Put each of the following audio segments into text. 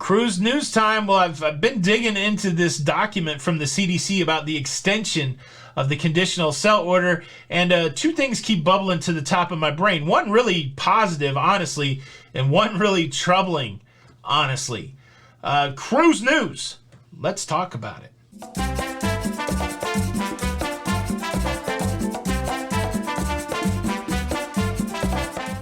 Cruse news time. Well, I've been digging into this document from the CDC about the extension of the conditional sell order, and two things keep bubbling to the top of my brain. One really positive, honestly, and one really troubling, honestly. Cruse news. Let's talk about it.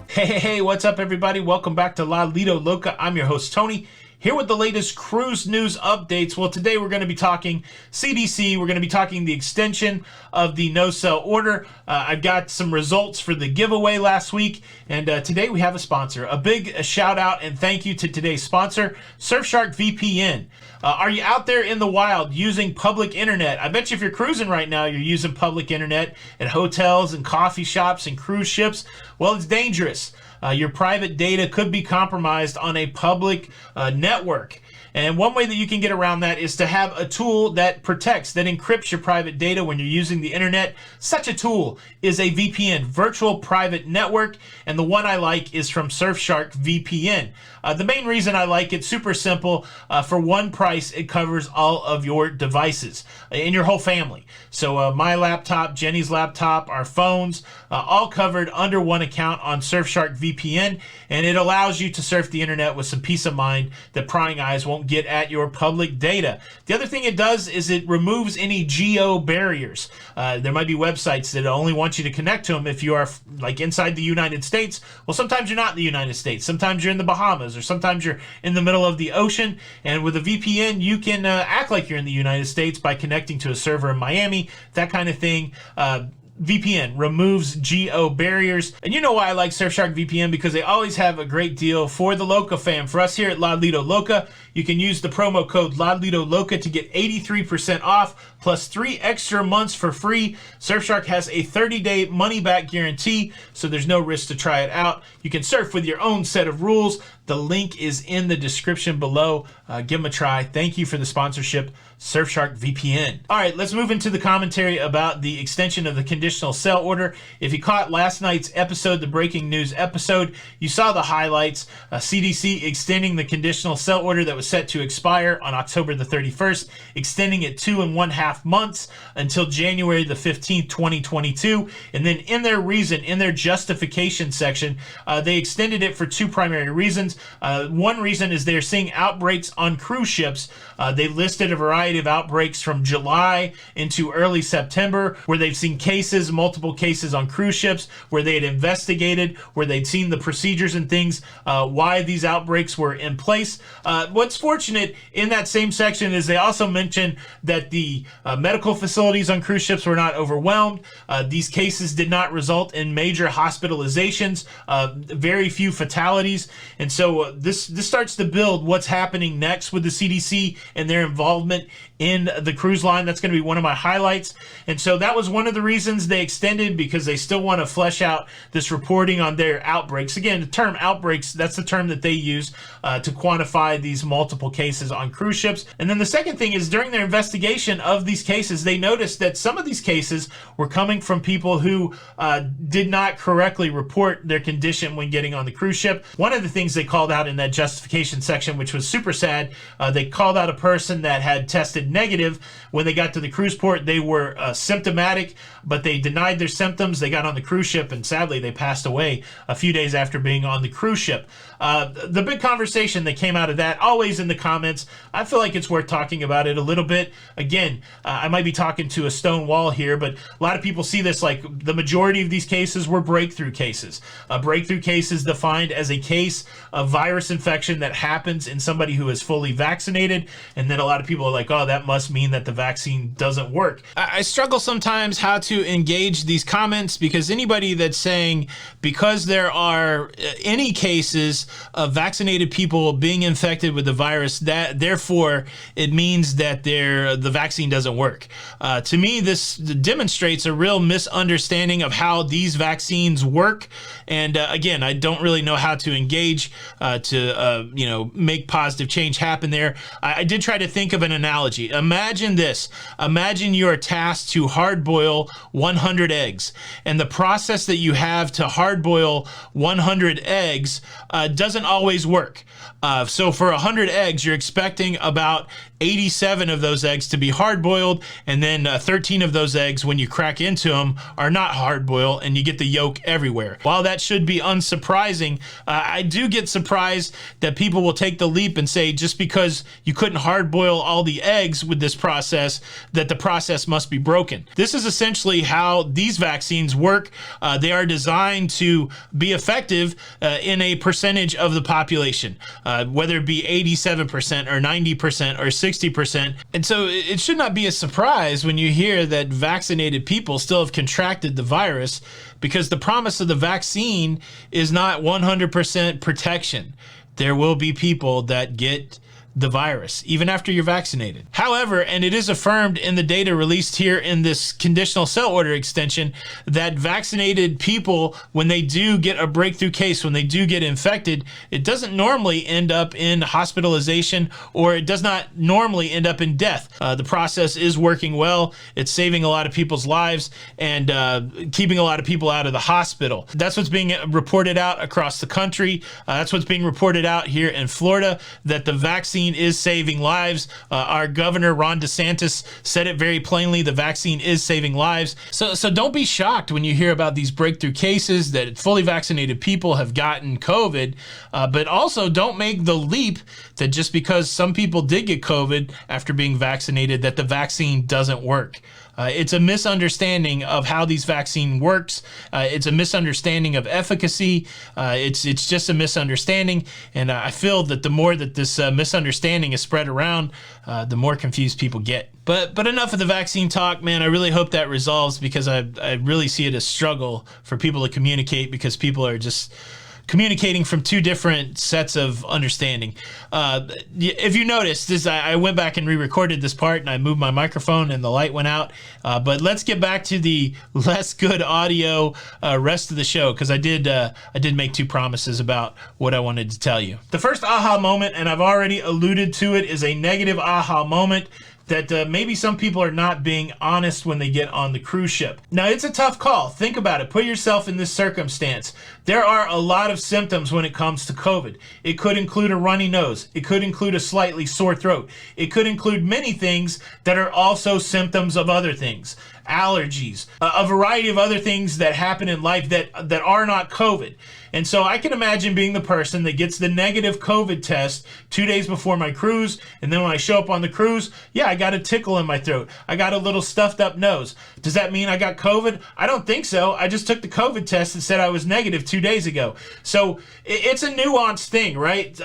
Hey, what's up, everybody? Welcome back to Lido, Loca. I'm your host, Tony, here with the latest Cruse news updates. Well, today we're going to be talking CDC. We're going to be talking the extension of the no-sell order. I've got some results for the giveaway last week, and today we have a sponsor. A big shout out and thank you to today's sponsor, Surfshark VPN. Are you out there in the wild using public internet? I bet you if you're cruising right now, you're using public internet at hotels and coffee shops and cruise ships. Well, it's dangerous. Your private data could be compromised on a public network. And one way that you can get around that is to have a tool that protects, that encrypts your private data when you're using the internet. Such a tool is a VPN, virtual private network, and the one I like is from Surfshark VPN. The main reason I like it, super simple, for one price, it covers all of your devices in your whole family. So my laptop, Jenny's laptop, our phones, all covered under one account on Surfshark VPN, and it allows you to surf the internet with some peace of mind that prying eyes won't get at your public data. The other thing it does is it removes any geo barriers. There might be websites that only want you to connect to them if you are like inside the United States. Well, sometimes you're not in the United States. Sometimes you're in the Bahamas, or sometimes you're in the middle of the ocean. And with a VPN, you can act like you're in the United States by connecting to a server in Miami, that kind of thing. VPN removes geo barriers. And you know why I like Surfshark VPN? Because they always have a great deal for the locafam. For us here at Lido Loca, you can use the promo code Lido Loca to get 83% off plus 3 extra months for free. Surfshark has a 30-day money-back guarantee, so there's no risk to try it out. You can surf with your own set of rules. The link is in the description below. Give them a try. Thank you for the sponsorship, Surfshark VPN. All right, let's move into the commentary about the extension of the conditional sell order. If you caught last night's episode, the breaking news episode, you saw the highlights. CDC extending the conditional sell order that was set to expire on October the 31st, extending it 2.5 months until January the 15th, 2022. And then in their reason, in their justification section, they extended it for two primary reasons. One reason is they're seeing outbreaks on cruise ships. They listed a variety of outbreaks from July into early September where they've seen cases, multiple cases on cruise ships, where they had investigated, where they'd seen the procedures and things, why these outbreaks were in place. What's fortunate in that same section is they also mentioned that the medical facilities on cruise ships were not overwhelmed. These cases did not result in major hospitalizations, very few fatalities. And so this starts to build what's happening next with the CDC and their involvement in the cruise line. That's going to be one of my highlights. And so that was one of the reasons they extended, because they still want to flesh out this reporting on their outbreaks. Again, the term outbreaks, that's the term that they use to quantify these multiple cases on cruise ships. And then the second thing is, during their investigation of these cases, they noticed that some of these cases were coming from people who did not correctly report their condition when getting on the cruise ship. One of the things they called out in that justification section, which was super sad, they called out a person that had tested negative. When they got to the cruise port, they were symptomatic, but they denied their symptoms. They got on the cruise ship, and sadly, they passed away a few days after being on the cruise ship. The big conversation that came out of that, always in the comments, I feel like it's worth talking about it a little bit. Again, I might be talking to a stone wall here, but a lot of people see this like the majority of these cases were breakthrough cases. Breakthrough cases defined as a case of virus infection that happens in somebody who is fully vaccinated, and then a lot of people are like, oh, that must mean that the vaccine doesn't work. I struggle sometimes how to engage these comments, because anybody that's saying because there are any cases of vaccinated people being infected with the virus, that therefore it means that the vaccine doesn't work. To me, this demonstrates a real misunderstanding of how these vaccines work. And again, I don't really know how to engage to make positive change happen there. I did try to think of an analogy. Imagine this. Imagine you're tasked to hard boil 100 eggs, and the process that you have to hard boil 100 eggs doesn't always work. So for 100 eggs, you're expecting about 87 of those eggs to be hard-boiled, and then 13 of those eggs, when you crack into them, are not hard-boiled, and you get the yolk everywhere. While that should be unsurprising, I do get surprised that people will take the leap and say just because you couldn't hard-boil all the eggs with this process, that the process must be broken. This is essentially how these vaccines work. They are designed to be effective in a percentage of the population, whether it be 87% or 90% or 60%. And so it should not be a surprise when you hear that vaccinated people still have contracted the virus, because the promise of the vaccine is not 100% protection. There will be people that get the virus even after you're vaccinated. However, and it is affirmed in the data released here in this conditional cell order extension, that vaccinated people, when they do get a breakthrough case, when they do get infected, it doesn't normally end up in hospitalization, or it does not normally end up in death. The process is working well. It's saving a lot of people's lives and keeping a lot of people out of the hospital. That's what's being reported out across the country. That's what's being reported out here in Florida, that the vaccine is saving lives. Our governor, Ron DeSantis, said it very plainly. The vaccine is saving lives. So don't be shocked when you hear about these breakthrough cases that fully vaccinated people have gotten COVID, but also don't make the leap that just because some people did get COVID after being vaccinated, that the vaccine doesn't work. It's a misunderstanding of how these vaccine works. It's a misunderstanding of efficacy. It's just a misunderstanding, and I feel that the more that this misunderstanding is spread around, the more confused people get. But enough of the vaccine talk, man. I really hope that resolves, because I really see it as a struggle for people to communicate, because people are just communicating from two different sets of understanding. If you noticed this, I went back and re-recorded this part, and I moved my microphone and the light went out. But let's get back to the less good audio rest of the show, because I did make two promises about what I wanted to tell you. The first aha moment, and I've already alluded to it, is a negative aha moment, that maybe some people are not being honest when they get on the cruise ship. Now, it's a tough call. Think about it. Put yourself in this circumstance. There are a lot of symptoms when it comes to COVID. It could include a runny nose. It could include a slightly sore throat. It could include many things that are also symptoms of other things. Allergies, a variety of other things that happen in life that are not COVID. And so I can imagine being the person that gets the negative COVID test 2 days before my cruise, and then when I show up on the cruise, yeah, I got a tickle in my throat. I got a little stuffed up nose. Does that mean I got COVID? I don't think so. I just took the COVID test and said I was negative 2 days ago. So it's a nuanced thing, right?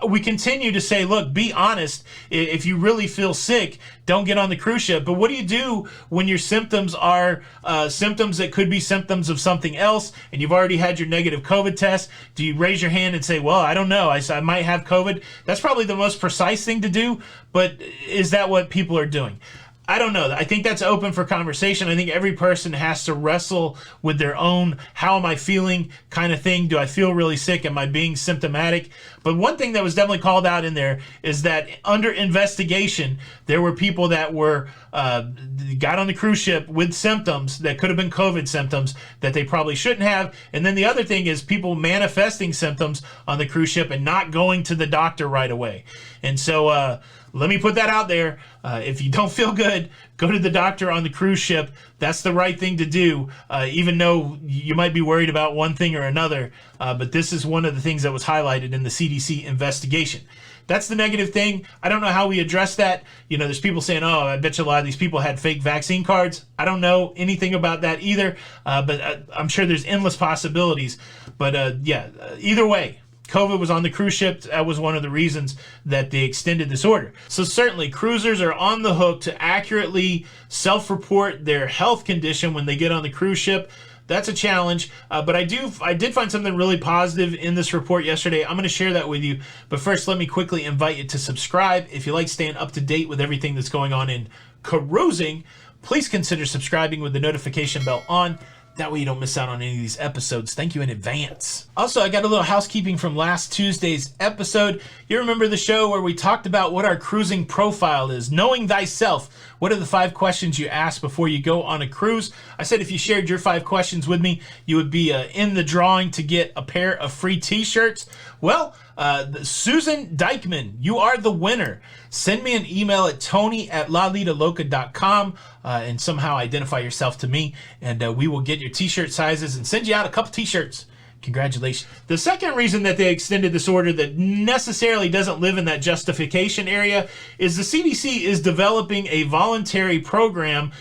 We continue to say, look, be honest. If you really feel sick, don't get on the cruise ship. But what do you do when your symptoms are symptoms that could be symptoms of something else, and you've already had your negative COVID test? Do you raise your hand and say, well, I don't know, I might have COVID? That's probably the most precise thing to do, but is that what people are doing? I don't know. I think that's open for conversation. I think every person has to wrestle with their own how am I feeling kind of thing. Do I feel really sick? Am I being symptomatic? But one thing that was definitely called out in there is that under investigation, there were people that were got on the cruise ship with symptoms that could have been COVID symptoms that they probably shouldn't have. And then the other thing is people manifesting symptoms on the cruise ship and not going to the doctor right away. And so let me put that out there. If you don't feel good, go to the doctor on the cruise ship. That's the right thing to do, even though you might be worried about one thing or another. But this is one of the things that was highlighted in the CDC investigation. That's the negative thing. I don't know how we address that. You know, there's people saying, oh, I bet you a lot of these people had fake vaccine cards. I don't know anything about that either, but I'm sure there's endless possibilities. But yeah, either way, COVID was on the cruise ship. That was one of the reasons that they extended this order. So certainly cruisers are on the hook to accurately self-report their health condition when they get on the cruise ship. That's a challenge, but I did find something really positive in this report yesterday. I'm going to share that with you, but first let me quickly invite you to subscribe. If you like staying up to date with everything that's going on in cruising, please consider subscribing with the notification bell on. That way you don't miss out on any of these episodes. Thank you in advance. Also, I got a little housekeeping from last Tuesday's episode. You remember the show where we talked about what our cruising profile is, knowing thyself. What are the 5 questions you ask before you go on a cruise? I said if you shared your 5 questions with me, you would be in the drawing to get a pair of free t-shirts. Well, Susan Dykman, you are the winner. Send me an email at tony@lalidaloca.com and somehow identify yourself to me, and we will get your t-shirt sizes and send you out a couple t-shirts. Congratulations. The second reason that they extended this order that necessarily doesn't live in that justification area is the CDC is developing a voluntary program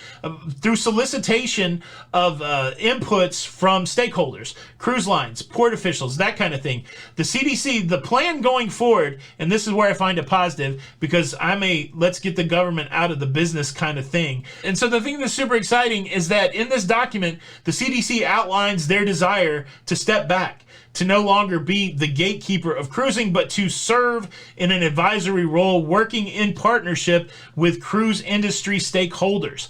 through solicitation of inputs from stakeholders, cruise lines, port officials, that kind of thing. The CDC, the plan going forward, and this is where I find it positive because I'm a let's get the government out of the business kind of thing. And so the thing that's super exciting is that in this document, the CDC outlines their desire to step back, to no longer be the gatekeeper of cruising, but to serve in an advisory role, working in partnership with cruise industry stakeholders.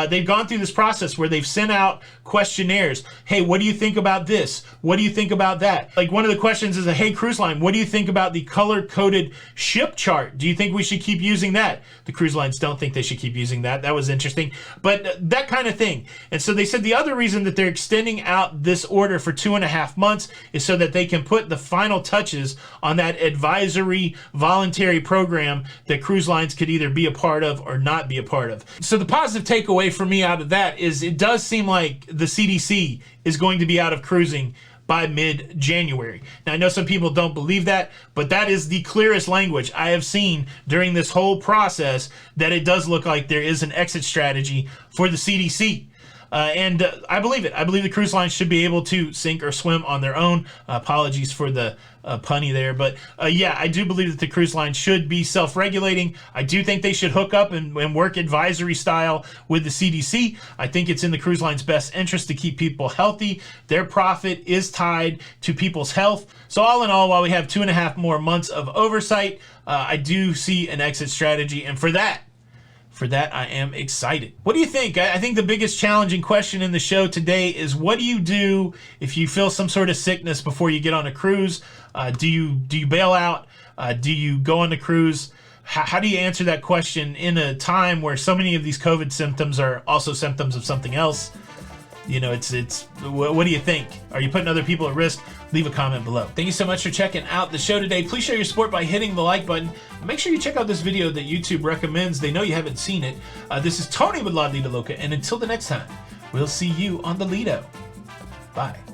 They've gone through this process where they've sent out questionnaires. Hey, what do you think about this? What do you think about that? Like one of the questions is, hey, cruise line, what do you think about the color-coded ship chart? Do you think we should keep using that? The cruise lines don't think they should keep using that. That was interesting. But that kind of thing. And so they said the other reason that they're extending out this order for 2.5 months is so that they can put the final touches on that advisory voluntary program that cruise lines could either be a part of or not be a part of. So the positive takeaway for me out of that is it does seem like the CDC is going to be out of cruising by mid-January. Now, I know some people don't believe that, but that is the clearest language I have seen during this whole process, that it does look like there is an exit strategy for the CDC. And I believe it. I believe the cruise lines should be able to sink or swim on their own. Apologies for the punny there. But yeah, I do believe that the cruise line should be self-regulating. I do think they should hook up and work advisory style with the CDC. I think it's in the cruise line's best interest to keep people healthy. Their profit is tied to people's health. So all in all, while we have 2.5 more months of oversight, I do see an exit strategy. And for that, I am excited. What do you think? I think the biggest challenging question in the show today is, what do you do if you feel some sort of sickness before you get on a cruise? Do you bail out? Do you go on the cruise? How do you answer that question in a time where so many of these COVID symptoms are also symptoms of something else? You know, what do you think? Are you putting other people at risk? Leave a comment below. Thank you so much for checking out the show today. Please show your support by hitting the like button. Make sure you check out this video that YouTube recommends. They know you haven't seen it. This is Tony with Lido Loca, and until the next time, we'll see you on the Lido. Bye.